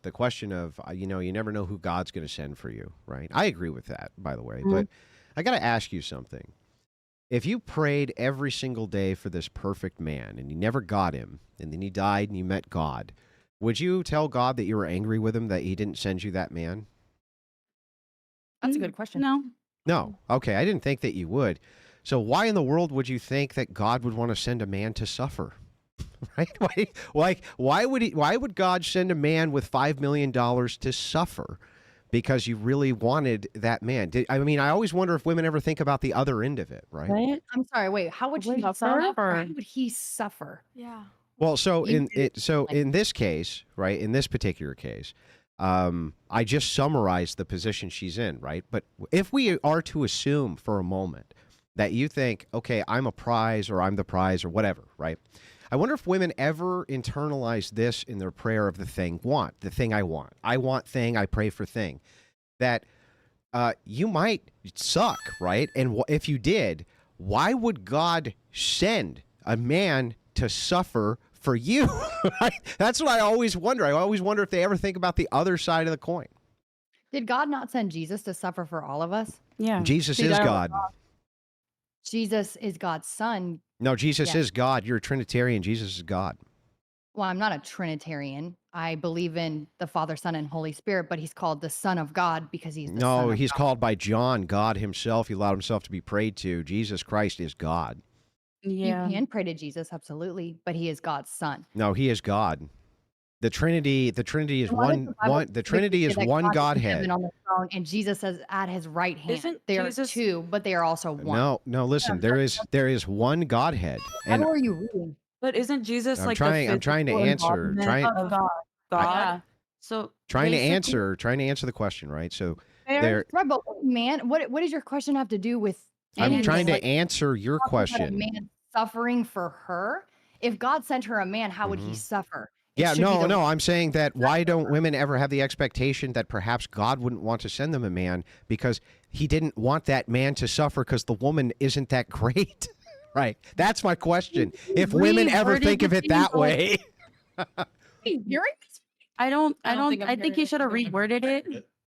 the question of, you never know who God's going to send for you, right? I agree with that, by the way. Mhm. But I got to ask you something. If you prayed every single day for this perfect man and you never got him, and then he died and you met God, would you tell God that you were angry with him that he didn't send you that man? That's a good question. No. No. Okay, I didn't think that you would. So why in the world would you think that God would want to send a man to suffer? Right? Why would God send a man with $5 million to suffer? Because you really wanted that man. I always wonder if women ever think about the other end of it, right? Right? I'm sorry. Wait, how would Would he he suffer? suffer? How would he suffer? Yeah. Well, so You did in this case, right, in this particular case, I just summarized the position she's in, right? But if we are to assume for a moment that you think, okay, I'm a prize or I'm the prize or whatever, right? I wonder if women ever internalize this in their prayer of the thing I want thing, I pray for thing, that you might suck, right? And if you did, why would God send a man to suffer for you? Right? That's what I always wonder. I always wonder if they ever think about the other side of the coin. Did God not send Jesus to suffer for all of us? Yeah. Jesus See, is that- God. Jesus is God's son. No, Jesus Yeah. is God. You're a Trinitarian. Jesus is God. Well, I'm not a Trinitarian. I believe in the Father, Son, and Holy Spirit, but he's called the Son of God because he's the Son No, of he's God. called by John, God himself. He allowed himself to be prayed to. Jesus Christ is God. Yeah. You can pray to Jesus, absolutely, but he is God's son. No, he is God. The Trinity is And why does one the Bible one the Trinity say is that one God is in Godhead. heaven on the throne, and Jesus is at his right hand? Isn't They are Jesus- two, but they are also one. No, listen, there is one Godhead. How And are you reading? But isn't Jesus I'm like trying the to physical answer, embodiment of God? God. So trying to basically- answer the question, right? So Fair. there Right, but man, what does your question have to do with I'm anything? trying to Like, answer your talking about a question. man suffering for her. If God sent her a man, how would he suffer? It Yeah, should be the- no, I'm saying that why don't women ever have the expectation that perhaps God wouldn't want to send them a man because he didn't want that man to suffer because the woman isn't that great? Right. That's my question. If women ever reworded think of the it that thing, way. Hearing this? I I don't think I'm think he hearing should have it. reworded it